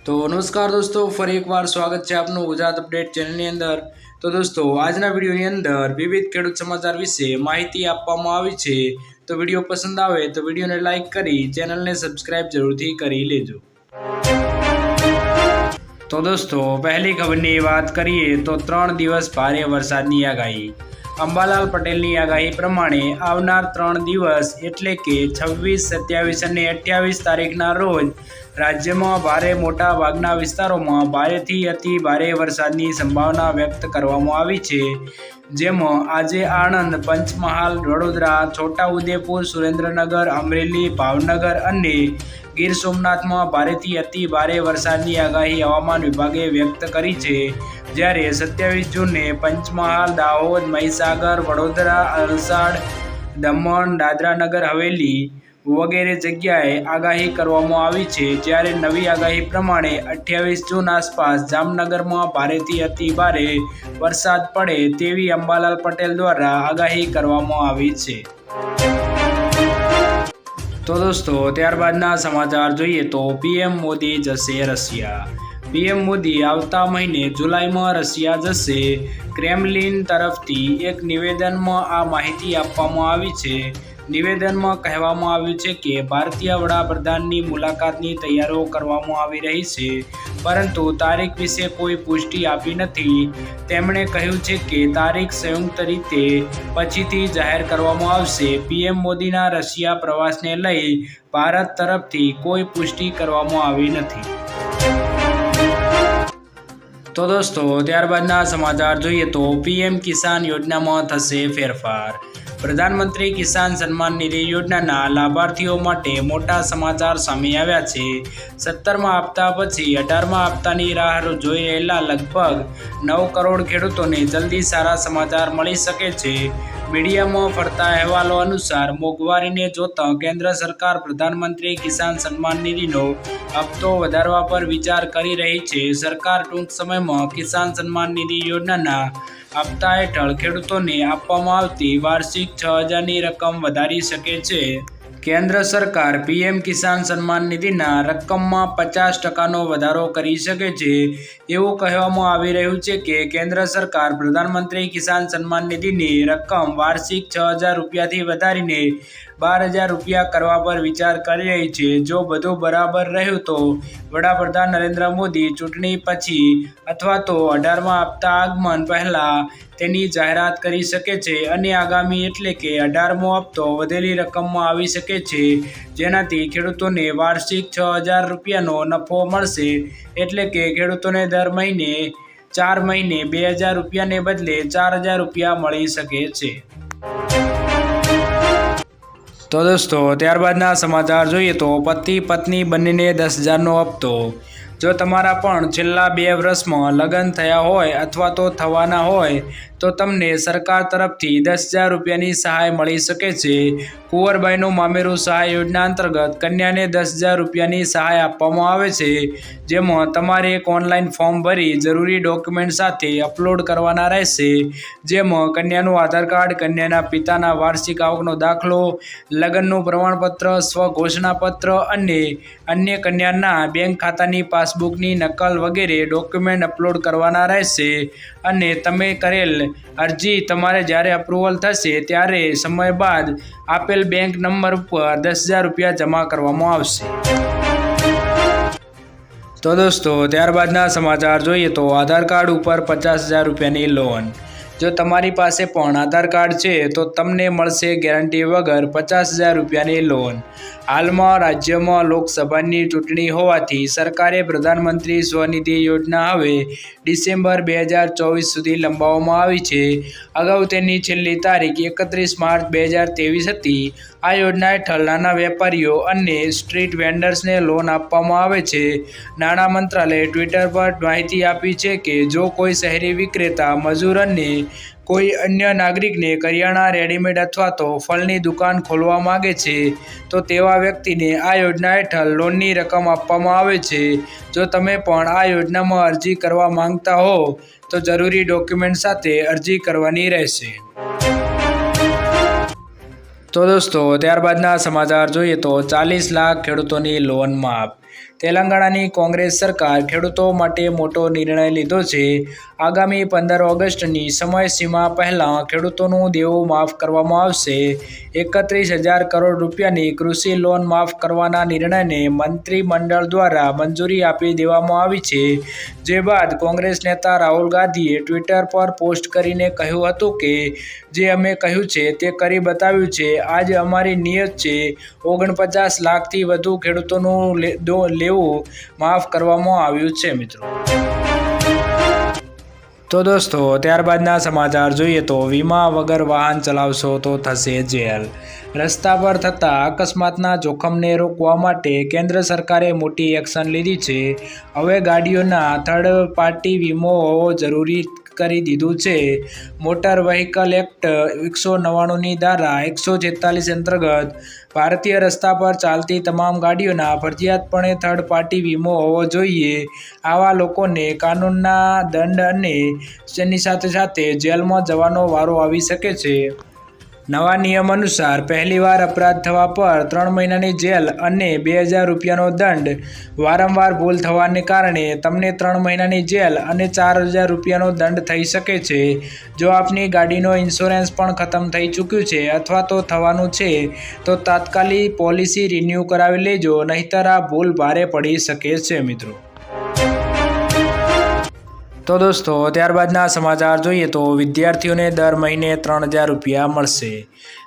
તો નમસ્કાર દોસ્તો, ફરી એકવાર સ્વાગત છે આપનું ગુજરાત અપડેટ ચેનલની અંદર। તો દોસ્તો, આજના વિડીયોની અંદર વિવિધ ખેડૂત સમાચાર વિશે માહિતી આપવામાં આવી છે। તો વિડીયો પસંદ આવે તો વિડીયોને લાઇક કરી ચેનલને સબસ્ક્રાઇબ જરૂરથી કરી લેજો। તો દોસ્તો, પહેલી ખબરની વાત કરીએ તો 3 દિવસ ભારે વરસાદની આગાહી। અંબાલાલ પટેલની આગાહી પ્રમાણે આવનાર 3 દિવસ એટલે કે 26, 27 અને 28 તારીખના રોજ રાજ્યમાં મોટા ભાગના વિસ્તારોમાં ભારેથી અતિ ભારે વરસાદની સંભાવના વ્યક્ત કરવામાં આવી છે। જેમાં આજે આણંદ, પંચમહાલ, વડોદરા, છોટાઉદેપુર, સુરેન્દ્રનગર, અમરેલી, ભાવનગર અને ગીર સોમનાથમાં ભારેથી અતિ ભારે વરસાદની આગાહી હવામાન વિભાગે વ્યક્ત કરી છે। જ્યારે 27 જૂને પંચમહાલ, દાહોદ, મહીસાગર, વડોદરા, વલસાડ, દમણ, દાદરા નગર હવેલી વગેરે જગ્યાએ આગાહી કરવામાં આવી છે। જ્યારે નવી આગાહી પ્રમાણે 28 જૂન આસપાસ જામનગરમાં ભારેથી અતિ ભારે વરસાદ પડે તેવી અંબાલાલ પટેલ દ્વારા આગાહી કરવામાં આવી છે। તો દોસ્તો, ત્યારબાદના સમાચાર જોઈએ તો પીએમ મોદી જશે રશિયા। પીએમ મોદી આવતા મહિને જુલાઈમાં રશિયા જશે। ક્રેમલિન તરફથી એક નિવેદનમાં આ માહિતી આપવામાં આવી છે। નિવેદનમાં કહેવામાં આવ્યું છે કે ભારતીય વડાપ્રધાનની મુલાકાતની તૈયારીઓ કરવામાં આવી રહી છે, પરંતુ તારીખ વિશે કોઈ પુષ્ટિ આપી નથી। તેમણે કહ્યું છે કે તારીખ સંયુક્ત રીતે પછીથી જાહેર કરવામાં આવશે। પીએમ મોદીના રશિયા પ્રવાસને લઈ ભારત તરફથી કોઈ પુષ્ટિ કરવામાં આવી નથી। તો દોસ્તો, ત્યારબાદના સમાચાર જોઈએ તો પીએમ કિસાન યોજનામાં થશે ફેરફાર। પ્રધાનમંત્રી કિસાન સન્માન નિધિ યોજનાના લાભાર્થીઓ માટે મોટા સમાચાર સામે આવ્યા છે। 17મા હપ્તા પછી 18મા હપ્તાની રાહ જોઈ રહેલા લગભગ 9 કરોડ ખેડૂતોને જલ્દી સારા સમાચાર મળી શકે છે। મીડિયામાં ફરતા અહેવાલો અનુસાર મોંઘવારીને જોતા કેન્દ્ર સરકાર પ્રધાનમંત્રી કિસાન સન્માન નિધિનો હપ્તો વધારવા પર વિચાર કરી રહી છે। સરકાર ટૂંક સમયમાં કિસાન સન્માન નિધિ યોજનાના હપ્તા હેઠળ ખેડૂતોને આપવામાં આવતી વાર્ષિક 6,000ની રકમ વધારી શકે છે। કેન્દ્ર સરકાર પીએમ કિસાન સન્માન નિધિના રકમમાં 50%નો વધારો કરી શકે છે। એવું કહેવામાં આવી રહ્યું છે કે કેન્દ્ર સરકાર પ્રધાનમંત્રી કિસાન સન્માન નિધિની રકમ વાર્ષિક 6,000 રૂપિયાથી વધારીને 12,000 રૂપિયા કરવા પર વિચાર કરી રહી છે। જો બધું બરાબર રહ્યું તો વડાપ્રધાન નરેન્દ્ર મોદી ચૂંટણી પછી અથવા તો 18મા હપ્તા આગમન પહેલા તેની જાહેરાત કરી શકે છે અને આગામી એટલે કે 18મો હપ્તો વધેલી રકમમાં આવી શકે છે, જેનાથી ખેડૂતોને વાર્ષિક 6,000 રૂપિયાનો નફો મળશે। એટલે કે ખેડૂતોને દર મહિને 4 મહિને 2,000 રૂપિયાને બદલે 4,000 રૂપિયા મળી શકે છે। તો દોસ્તો, ત્યારબાદના સમાચાર જોઈએ તો પતિ પત્ની બંનેને 10,000નો હપ્તો। જો તમારા પણ છેલ્લા 2 વર્ષમાં લગ્ન થયા હોય અથવા તો થવાના હોય તો તમને સરકાર તરફથી 10,000 રૂપિયાની સહાય મળી શકે છે। કુંવરબાઈનું મામેરું સહાય યોજના અંતર્ગત કન્યાને 10,000 રૂપિયાની સહાય આપવામાં આવે છે। જેમાં તમારે એક ઓનલાઈન ફોર્મ ભરી જરૂરી ડોક્યુમેન્ટ સાથે અપલોડ કરવાના રહેશે। જેમાં કન્યાનું આધાર કાર્ડ, કન્યાના પિતાના વાર્ષિક આવકનો દાખલો, લગ્નનું પ્રમાણપત્ર, સ્વઘોષણાપત્ર અને અન્ય કન્યાના બેંક ખાતાની પાસબુકની નકલ વગેરે ડોક્યુમેન્ટ અપલોડ કરવાના રહેશે। અને તમે કરેલ અરજી તમારે જ્યારે અપ્રુવલ થશે ત્યારે સમય બાદ આપેલ બેંક નંબર ઉપર 10,000 રૂપિયા જમા કરવામાં આવશે। તો દોસ્તો, ત્યારબાદના સમાચાર જોઈએ તો આધાર કાર્ડ ઉપર 50,000 રૂપિયાની લોન। જો તમારી પાસે પણ આધાર કાર્ડ છે તો તમને મળશે ગેરંટી વગર 50,000 રૂપિયાની લોન। હાલમાં રાજ્યમાં લોકસભાની ચૂંટણી હોવાથી સરકારે પ્રધાનમંત્રી સ્વનિધિ યોજના હવે ડિસેમ્બર 2024 સુધી લંબાવવામાં આવી છે। અગાઉ તેની છેલ્લી તારીખ 31 માર્ચ 2023 હતી। આ યોજના હેઠળ નાના વેપારીઓ અને સ્ટ્રીટ વેન્ડર્સને લોન આપવામાં આવે છે। નાણાં મંત્રાલયે ટ્વિટર પર માહિતી આપી છે કે જો કોઈ શહેરી વિક્રેતા, મજૂર અને કોઈ અન્ય નાગરિકને કરિયાણા, રેડીમેડ અથવા તો ફળની દુકાન ખોલવા માંગે છે તો તેવા વ્યક્તિને આ યોજના હેઠળ લોનની રકમ આપવામાં આવે છે। જો તમે પણ આ યોજનામાં અરજી કરવા માંગતા હો તો જરૂરી ડોક્યુમેન્ટ સાથે અરજી કરવાની રહેશે। તો દોસ્તો, ત્યારબાદના સમાચાર જોઈએ તો 40 લાખ ખેડૂતોની લોન માફ। તેલંગાણાની કોંગ્રેસ સરકાર ખેડૂતો માટે મોટો નિર્ણય લીધો છે. આગામી 15 ઓગસ્ટની સમયસીમા પહેલાં ખેડૂતોનું દેવું માફ કરવામાં આવશે. 31,000 કરોડ રૂપિયાની કૃષિ લોન માફ કરવાના નિર્ણયને મંત્રીમંડળ દ્વારા મંજૂરી આપી દેવામાં આવી છે. જે બાદ કોંગ્રેસ નેતા રાહુલ ગાંધીએ ટ્વિટર પર પોસ્ટ કરીને કહ્યું હતું કે જે અમે કહ્યું છે તે કરી બતાવ્યું છે. આજે અમારી નિયત છે. 49 લાખથી વધુ ખેડૂતોનું લેવું માફ કરવામાં આવ્યું છે. મિત્રો તો દોસ્તો ત્યારબાદના સમાચાર જોઈએ તો વીમા વગર વાહન ચલાવશો તો થશે જેલ. રસ્તા પર થતા અકસ્માતના જોખમને રોકવા માટે કેન્દ્ર સરકારે મોટી એક્શન લીધી છે. હવે ગાડીઓના થર્ડ પાર્ટી વીમો હોવો જરૂરી કરી દીધું છે. મોટર વ્હીકલ એક્ટ 199ની ધારા 146 અંતર્ગત ભારતીય રસ્તા પર ચાલતી તમામ ગાડીઓના ફરજિયાતપણે થર્ડ પાર્ટી વીમો હોવો જોઈએ. આવા લોકોને કાનૂનના દંડ અને તેની સાથે જેલમાં જવાનો વારો આવી શકે છે. નવા નિયમ અનુસાર પહેલીવાર અપરાધ થવા પર 3 મહિનાની જેલ અને 2,000 રૂપિયાનો દંડ. વારંવાર ભૂલ થવાને કારણે તમને 3 મહિનાની જેલ અને 4,000 રૂપિયાનો દંડ થઈ શકે છે. જો આપની ગાડીનો ઇન્સ્યોરન્સ પણ ખતમ થઈ ચૂક્યું છે અથવા તો થવાનું છે તો તાત્કાલિક પોલિસી રિન્યૂ કરાવી લેજો, નહીંતર આ ભૂલ ભારે પડી શકે છે. મિત્રો તો દોસ્તો ત્યારબાદના સમાચાર જોઈએ તો વિદ્યાર્થીઓને દર મહિને 3,000 રૂપિયા મળશે.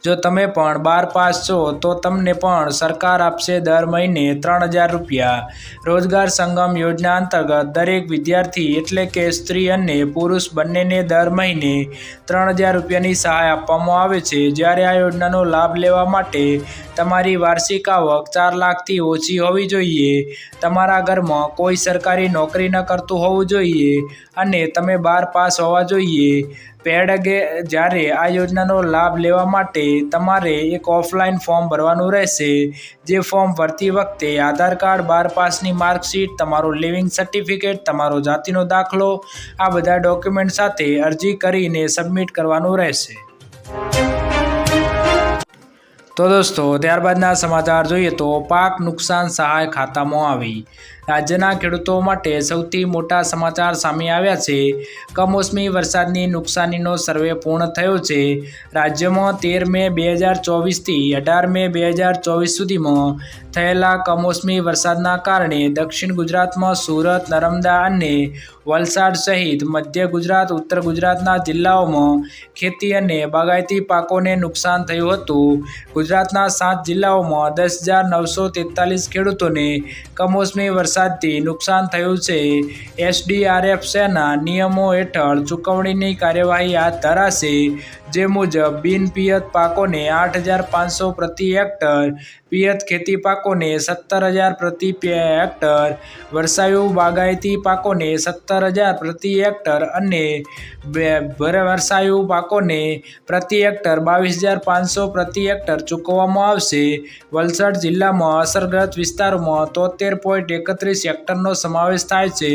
જો તમે પણ 12 પાસ છો તો તમને પણ સરકાર આપશે દર મહિને 3,000 રૂપિયા. રોજગાર સંગમ યોજના અંતર્ગત દરેક વિદ્યાર્થી એટલે કે સ્ત્રી અને પુરુષ બંનેને દર મહિને 3,000 રૂપિયાની સહાય આપવામાં આવે છે. જ્યારે આ યોજનાનો લાભ લેવા માટે તમારી વાર્ષિક આવક 4 લાખથી ઓછી હોવી જોઈએ, તમારા ઘરમાં કોઈ સરકારી નોકરી ન કરતું હોવું જોઈએ અને તમે 12 પાસ હોવા જોઈએ. જ્યારે આ યોજનાનો લાભ લેવા માટે તમારે એક ઓફલાઈન ફોર્મ ભરવાનું રહેશે. જે ફોર્મ ભરતી વખતે આધાર કાર્ડ, 12 પાસની માર્કશીટ, તમારું લિવિંગ સર્ટિફિકેટ, તમારો જાતિનો દાખલો આ બધા ડોક્યુમેન્ટ સાથે અરજી કરીને સબમિટ કરવાનું રહેશે. તો દોસ્તો ત્યારબાદના સમાચાર જોઈએ તો પાક નુકસાન સહાય ખાતામાં આવી. રાજ્યના ખેડૂતો માટે સૌથી મોટા સમાચાર સામે આવ્યા છે. કમોસમી વરસાદની નુકસાનીનો સર્વે પૂર્ણ થયો છે. રાજ્યમાં 13 મે 2024થી 18 મે 2024 સુધીમાં થયેલા કમોસમી વરસાદના કારણે દક્ષિણ ગુજરાતમાં સુરત, નર્મદા અને વલસાડ સહિત મધ્ય ગુજરાત, ઉત્તર ગુજરાતના જિલ્લાઓમાં ખેતી અને બાગાયતી પાકોને નુકસાન થયું હતું. ગુજરાતના 7 જિલ્લાઓમાં 10,943 ખેડૂતોને કમોસમી વરસાદથી નુકસાન થયું છે. SDRFના નિયમો હેઠળ ચૂકવણીની કાર્યવાહી હાથ ધરાશે. જે મુજબ બિનપિયત પાકોને 8,500 પ્રતિ હેક્ટર, પિયત ખેતી પાકોને 17,000 પ્રતિ હેક્ટર, વર્ષાયુ બાગાયતી પાકોને 17,000 પ્રતિ હેક્ટર અને વર્ષાયુ પાકોને પ્રતિ હેક્ટર 22,500 પ્રતિ હેક્ટર ચૂકવવામાં આવશે. વલસાડ જિલ્લામાં અસરગ્રસ્ત વિસ્તારોમાં 73.31 હેક્ટરનો સમાવેશ થાય છે.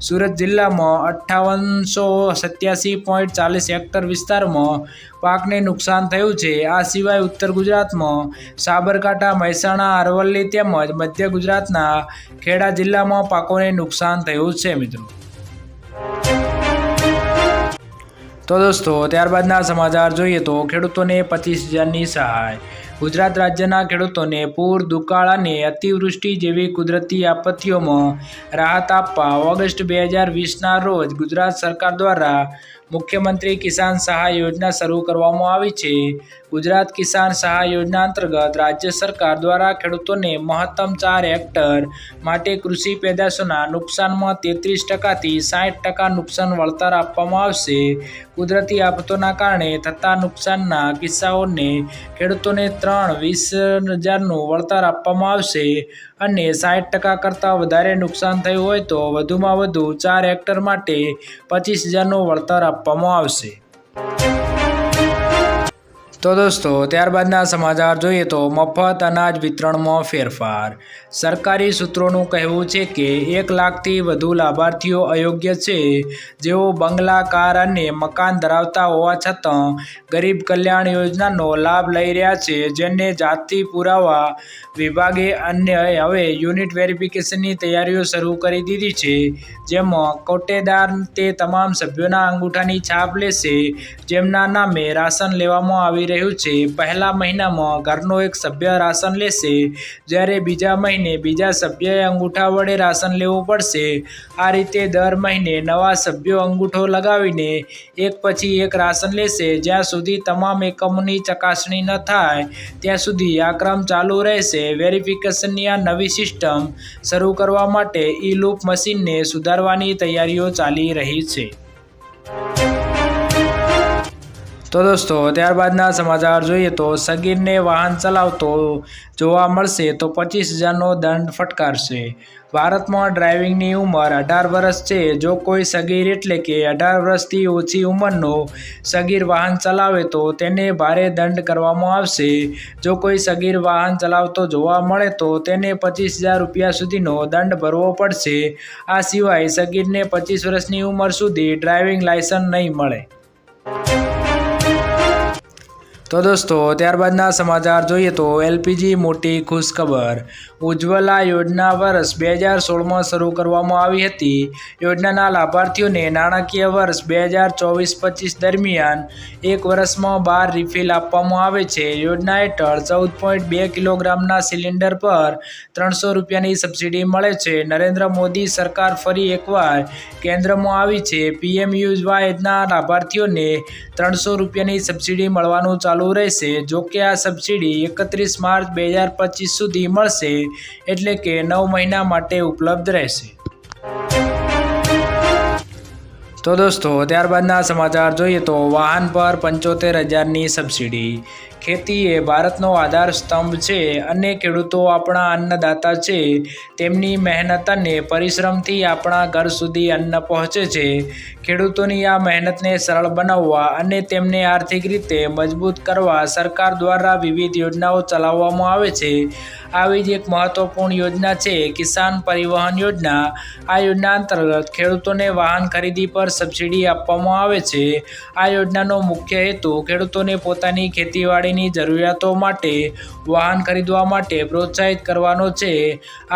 સુરત જિલ્લામાં 5887.40 હેક્ટર વિસ્તારમાં પાકને નુકસાન થયું છે. આ સિવાય ઉત્તર ગુજરાતમાં સાબરકાંઠા, મહેસાણા, અરવલ્લી તેમજ મધ્ય ગુજરાતના ખેડા જિલ્લામાં પાકોને નુકસાન થયું છે. મિત્રો તો દોસ્તો ત્યારબાદના સમાચાર જોઈએ તો ખેડૂતોને 25,000ની સહાય. ગુજરાત રાજ્યના ખેડૂતોને પૂર, દુકાળ અને અતિવૃષ્ટિ જેવી કુદરતી આપત્તિઓમાં રાહત આપવા ઓગસ્ટ 2020ના રોજ ગુજરાત સરકાર દ્વારા મુખ્યમંત્રી કિસાન સહાય યોજના શરૂ કરવામાં આવી છે. ગુજરાત કિસાન સહાય યોજના અંતર્ગત રાજ્ય સરકાર દ્વારા ખેડૂતોને મહત્તમ 4 હેક્ટર માટે કૃષિ પેદાશોના નુકસાનમાં 33%થી 60% નુકસાન વળતર આપવામાં આવશે. કુદરતી આફતોના કારણે થતા નુકસાનના કિસ્સાઓને ખેડૂતોને 20,000નું વળતર આપવામાં આવશે અને 60% કરતાં વધારે નુકસાન થયું હોય તો વધુમાં વધુ 4 હેક્ટર માટે 25,000નું વળતર આપવામાં આવશે. તો દોસ્તો ત્યારબાદના સમાચાર જોઈએ તો મફત અનાજ વિતરણમાં ફેરફાર. સરકારી સૂત્રોનું કહેવું છે કે 1 લાખથી વધુ લાભાર્થીઓ અયોગ્ય છે જેઓ બંગલા, કાર અને મકાન ધરાવતા હોવા છતાં ગરીબ કલ્યાણ યોજનાનો લાભ લઈ રહ્યા છે, જેને જાતિ પુરાવા વિભાગે હવે યુનિટ વેરિફિકેશનની તૈયારીઓ શરૂ કરી દીધી છે, જેમાં કોટેદાર તે તમામ સભ્યોના અંગૂઠાની છાપ લેશે જેમના નામે રાશન લેવામાં આવી રહ્યું છે. પહેલા મહિનામાં ઘરનો એક સભ્ય રાશન લેશે, જ્યારે બીજા મહિને બીજા સભ્યએ અંગૂઠા વડે રાશન લેવું પડશે. આ રીતે દર મહિને નવા સભ્યો અંગૂઠો લગાવીને એક પછી એક રાશન લેશે. જ્યાં સુધી તમામ એકમોની ચકાસણી ન થાય ત્યાં સુધી આ ક્રમ ચાલુ રહેશે. વેરિફિકેશનની આ નવી સિસ્ટમ શરૂ કરવા માટે ઈ-લૂપ મશીનને સુધારવાની તૈયારીઓ ચાલી રહી છે. તો દોસ્તો ત્યારબાદના સમાચાર જોઈએ તો સગીરને વાહન ચલાવતો જોવા મળશે તો 25,000નો દંડ ફટકારશે. ભારતમાં ડ્રાઇવિંગની ઉંમર 18 વર્ષ છે. જો કોઈ સગીર એટલે કે 18 વર્ષથી ઓછી ઉંમરનો સગીર વાહન ચલાવે તો તેને ભારે દંડ કરવામાં આવશે. જો કોઈ સગીર વાહન ચલાવતો જોવા મળે તો તેને 25,000 રૂપિયા સુધીનો દંડ ભરવો પડશે. આ સિવાય સગીરને 25 વર્ષની ઉંમર સુધી ડ્રાઇવિંગ લાયસન્સ નહીં મળે. તો દોસ્તો ત્યારબાદના સમાચાર જોઈએ તો એલપીજી મોટી ખુશખબર. ઉજ્જવલા યોજના વર્ષ 2016માં શરૂ કરવામાં આવી હતી. યોજનાના લાભાર્થીઓને નાણાકીય વર્ષ 2024-25 દરમિયાન એક વર્ષમાં 12 રિફિલ આપવામાં આવે છે. યોજના હેઠળ 14.2 કિલોગ્રામના સિલિન્ડર પર 300 રૂપિયાની સબસિડી મળે છે. નરેન્દ્ર મોદી સરકાર ફરી એકવાર કેન્દ્રમાં આવી છે. પીએમયુવાયના લાભાર્થીઓને 300 રૂપિયાની સબસિડી મળવાનું ચાલુ રહેશે. જો કે આ સબસિડી 31 માર્ચ 2025 સુધી મળશે, એટલે કે 9 મહિના માટે ઉપલબ્ધ રહેશે. તો દોસ્તો ત્યારબાદના સમાચાર જોઈએ તો વાહન પર 75,000ની સબસિડી. ખેતી એ ભારતનો આધાર સ્તંભ છે અને ખેડૂતો આપણા અન્નદાતા છે. તેમની મહેનત અને પરિશ્રમથી આપણા ઘર સુધી અન્ન પહોંચે છે. ખેડૂતોની આ મહેનતને સરળ બનાવવા અને તેમને આર્થિક રીતે મજબૂત કરવા સરકાર દ્વારા વિવિધ યોજનાઓ ચલાવવામાં આવે છે. આવી જ એક મહત્વપૂર્ણ યોજના છે કિસાન પરિવહન યોજના. આ યોજના અંતર્ગત ખેડૂતોને વાહન ખરીદી પર સબસિડી આપવામાં આવે છે. આ યોજનાનો મુખ્ય હેતુ ખેડૂતોને પોતાની ખેતીવાડીની જરૂરિયાતો માટે વાહન ખરીદવા માટે પ્રોત્સાહિત કરવાનો છે.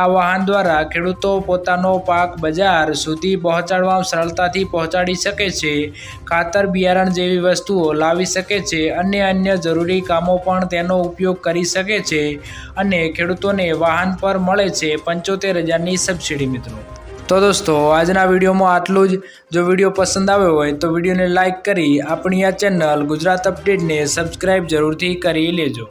આ વાહન દ્વારા ખેડૂતો પોતાનો પાક બજાર સુધી પહોંચાડવામાં સરળતાથી પહોંચાડી શકે છે, ખાતર બિયારણ જેવી વસ્તુઓ લાવી શકે છે અને અન્ય જરૂરી કામો પણ તેનો ઉપયોગ કરી શકે છે. અને ખેડૂતોને વાહન પર મળે છે 75,000ની સબસિડી. મિત્રો તો દોસ્તો આજના વિડીયોમાં આટલું જ. જો વિડીયો પસંદ આવ્યો હોય તો વિડીયોને લાઇક કરી આપણી આ ચેનલ ગુજરાત અપડેટને સબસ્ક્રાઈબ જરૂરથી કરી લેજો.